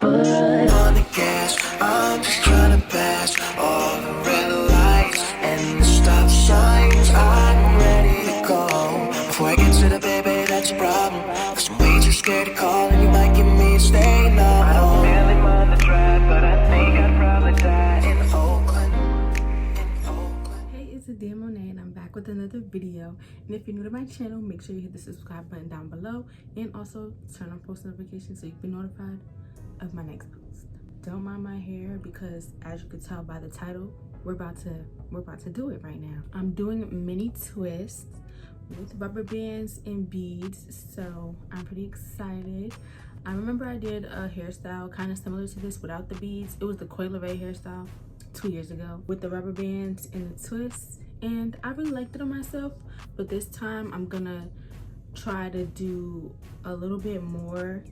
foot on the gas. I'm just trying to pass all the red lights and the stop signs. I'm ready to go. Before I get to the baby, that's a problem. Cause I'm way too scared to call and you might give me a stay now. I don't really mind the drive, but I think I'd probably die in Oakland. Hey, it's Adia Monet and I'm back with another video. And if you're new to my channel, make sure you hit the subscribe button down below and also turn on post notifications so you can be notified of my next post. Don't mind my hair because, as you can tell by the title, we're about to do it right now. I'm doing mini twists with rubber bands and beads, so I'm pretty excited. I remember I did a hairstyle kind of similar to this without the beads. It was the Coil hairstyle 2 years ago with the rubber bands and the twists, and I really liked it on myself. But this time I'm gonna try to do a little bit more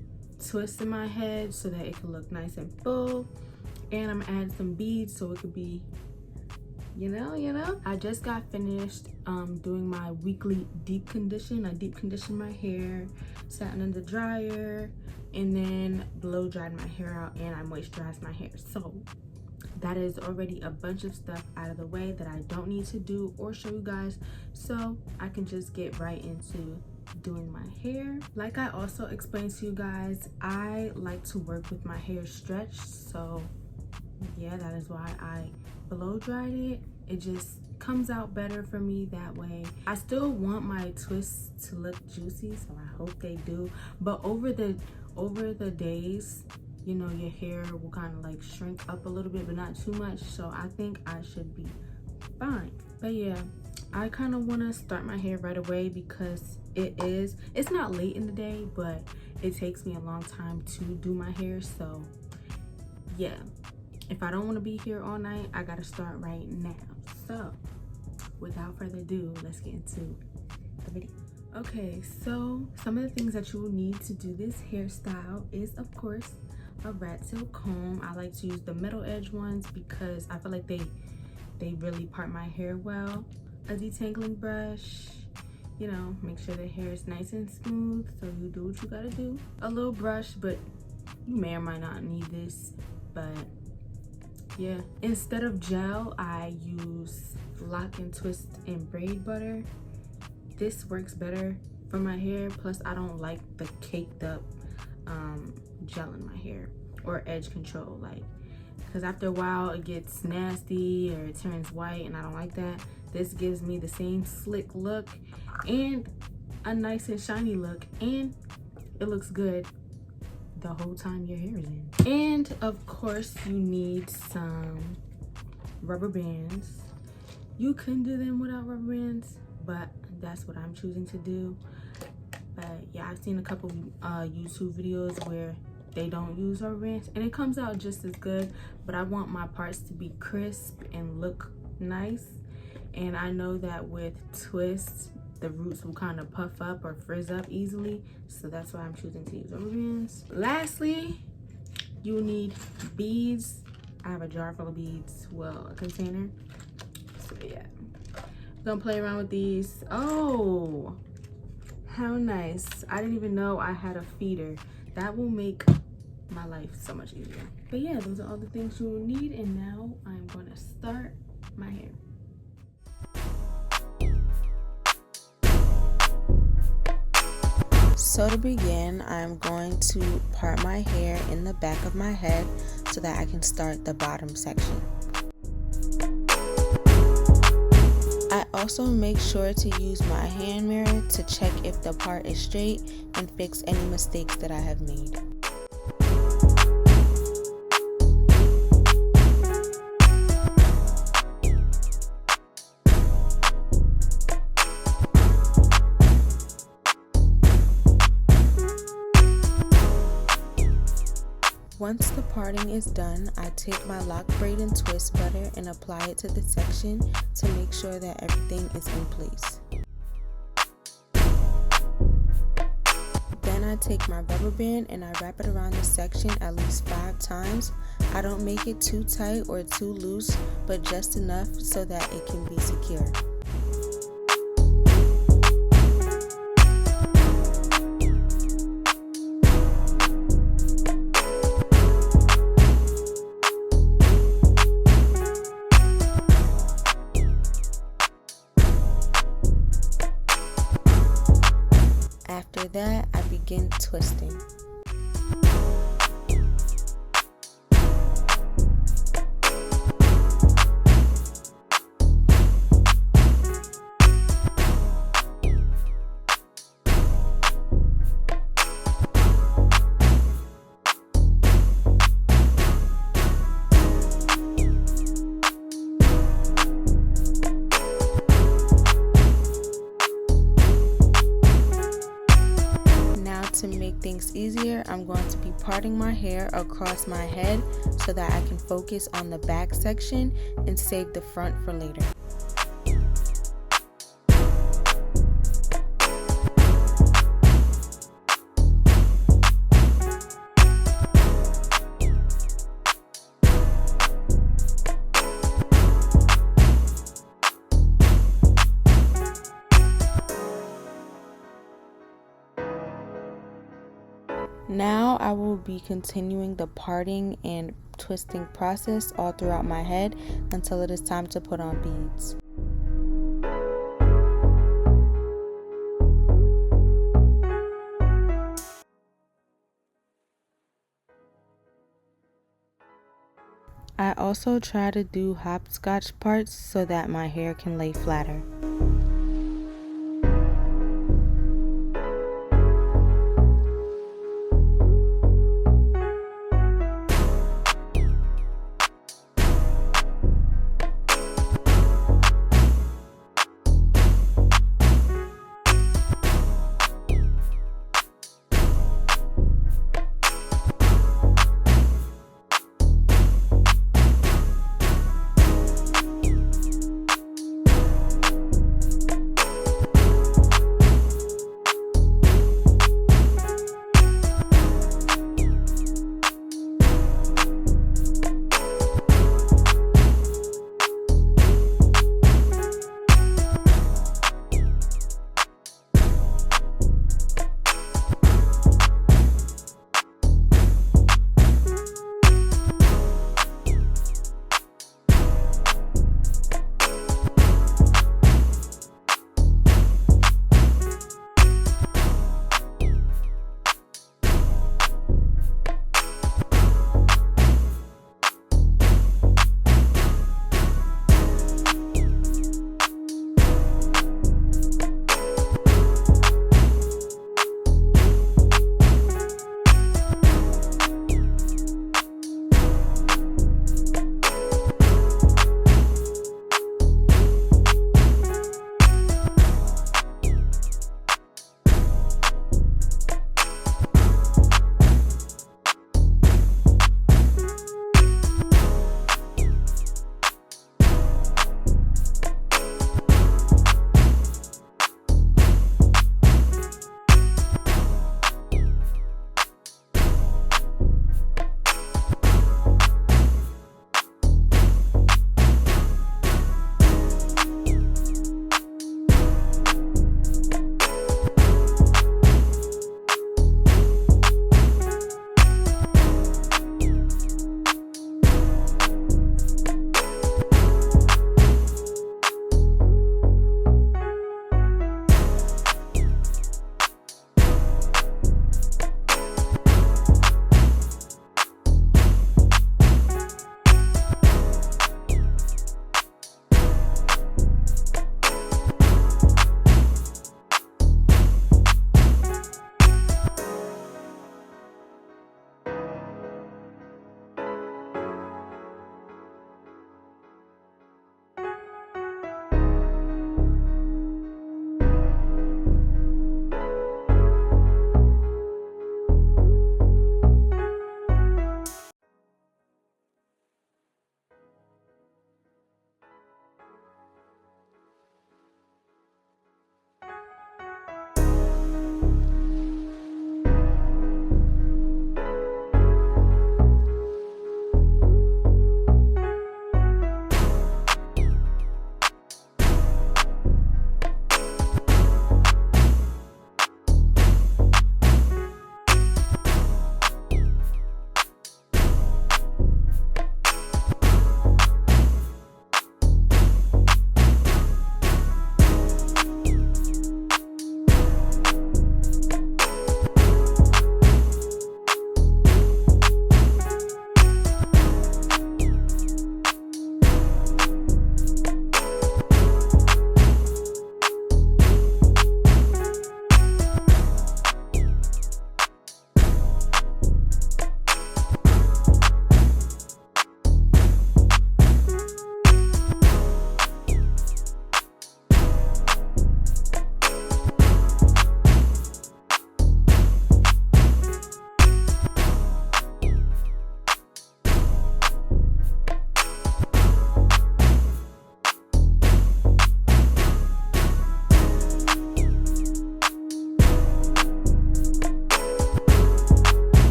twists in my head so that it can look nice and full, and I'm adding some beads so it could be, you know. I just got finished doing my weekly deep condition. I deep conditioned my hair, sat in the dryer, and then blow dried my hair out, and I moisturized my hair. So that is already a bunch of stuff out of the way that I don't need to do or show you guys, so I can just get right into doing my hair. Like I also explained to you guys, I like to work with my hair stretched, so yeah, that is why I blow dried it. It just comes out better for me that way. I still want my twists to look juicy, so I hope they do, but over the days, you know, your hair will kind of like shrink up a little bit, but not too much, so I think I should be fine. But yeah, I kind of want to start my hair right away because it's not late in the day, but it takes me a long time to do my hair. So yeah, if I don't want to be here all night, I gotta start right now. So without further ado, let's get into the video. Okay, so some of the things that you will need to do this hairstyle is, of course, a rat tail comb. I like to use the middle edge ones because I feel like they really part my hair well. A detangling brush, you know, make sure the hair is nice and smooth, so you do what you gotta do. A little brush, but you may or might not need this, but yeah. Instead of gel, I use lock and twist and braid butter. This works better for my hair, plus I don't like the caked up gel in my hair or edge control, like, because after a while it gets nasty or it turns white, and I don't like that. This gives me the same slick look and a nice and shiny look, and it looks good the whole time your hair is in. And of course you need some rubber bands. You can do them without rubber bands, but that's what I'm choosing to do. But yeah, I've seen a couple YouTube videos where they don't use rubber bands and it comes out just as good, but I want my parts to be crisp and look nice. And I know that with twists, the roots will kind of puff up or frizz up easily, so that's why I'm choosing to use rubber bands. Lastly, you need beads. I have a jar full of beads, well, a container. So yeah, I'm gonna play around with these. Oh, how nice. I didn't even know I had a feeder. That will make my life so much easier. But yeah, those are all the things you will need, and now I'm gonna start my hair. So to begin, I'm going to part my hair in the back of my head so that I can start the bottom section. I also make sure to use my hand mirror to check if the part is straight and fix any mistakes that I have made. Once the parting is done, I take my lock braid and twist butter and apply it to the section to make sure that everything is in place. Then I take my rubber band and I wrap it around the section at least 5 times. I don't make it too tight or too loose, but just enough so that it can be secure. begin twisting. To make things easier, I'm going to be parting my hair across my head so that I can focus on the back section and save the front for later. Now I will be continuing the parting and twisting process all throughout my head until it is time to put on beads. I also try to do hopscotch parts so that my hair can lay flatter.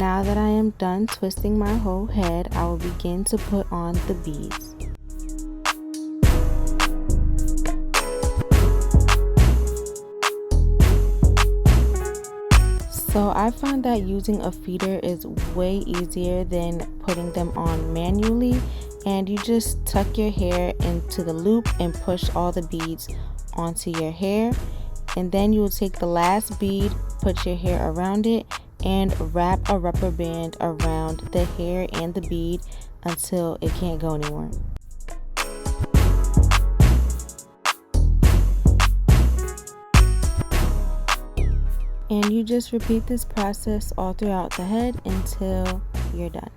Now that I am done twisting my whole head, I will begin to put on the beads. So I find that using a feeder is way easier than putting them on manually, and you just tuck your hair into the loop and push all the beads onto your hair, and then you will take the last bead, put your hair around it, and wrap a rubber band around the hair and the bead until it can't go anymore. And you just repeat this process all throughout the head until you're done.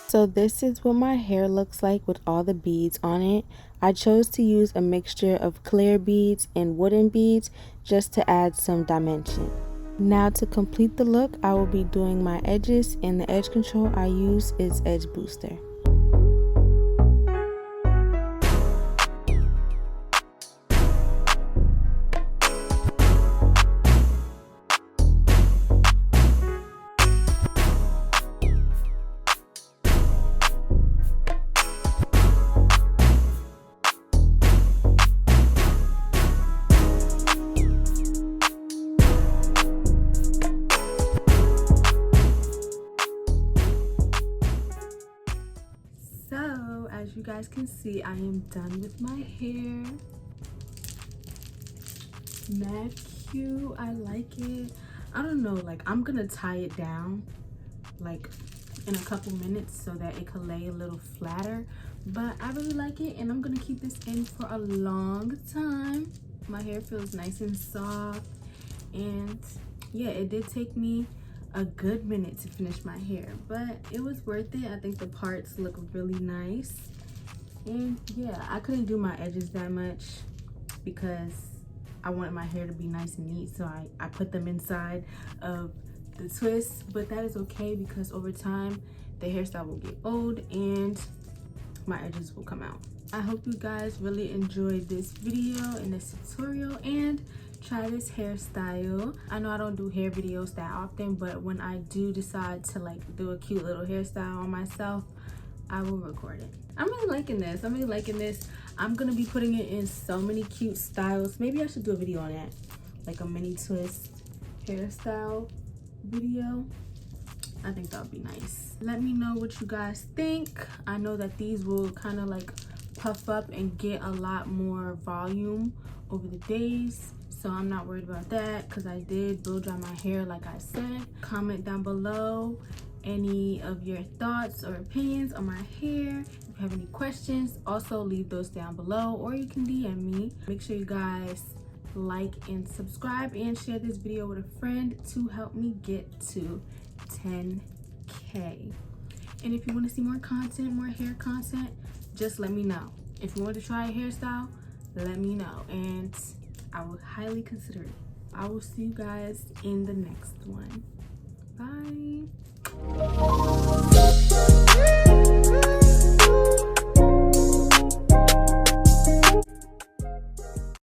So this is what my hair looks like with all the beads on it. I chose to use a mixture of clear beads and wooden beads just to add some dimension. Now to complete the look, I will be doing my edges, and the edge control I use is Edge Booster. So as you guys can see, I am done with my hair. Mad cute. I like it. I don't know, like I'm gonna tie it down like in a couple minutes so that it can lay a little flatter, but I really like it and I'm gonna keep this in for a long time. My hair feels nice and soft, and yeah, it did take me a good minute to finish my hair, but it was worth it. I think the parts look really nice, and yeah, I couldn't do my edges that much because I wanted my hair to be nice and neat, so I put them inside of the twist, but that is okay because over time the hairstyle will get old and my edges will come out. I hope you guys really enjoyed this video and this tutorial and try this hairstyle. I know I don't do hair videos that often, but when I do decide to like do a cute little hairstyle on myself, I will record it. I'm really liking this. I'm really liking this. I'm gonna be putting it in so many cute styles. Maybe I should do a video on that, like a mini twist hairstyle video. I think that would be nice. Let me know what you guys think. I know that these will kind of like puff up and get a lot more volume over the days, so I'm not worried about that because I did blow dry my hair like I said. Comment down below any of your thoughts or opinions on my hair. If you have any questions, also leave those down below, or you can DM me. Make sure you guys like and subscribe and share this video with a friend to help me get to 10K. And if you want to see more content, more hair content, just let me know. If you want to try a hairstyle, let me know and I will highly consider it. I will see you guys in the next one. Bye.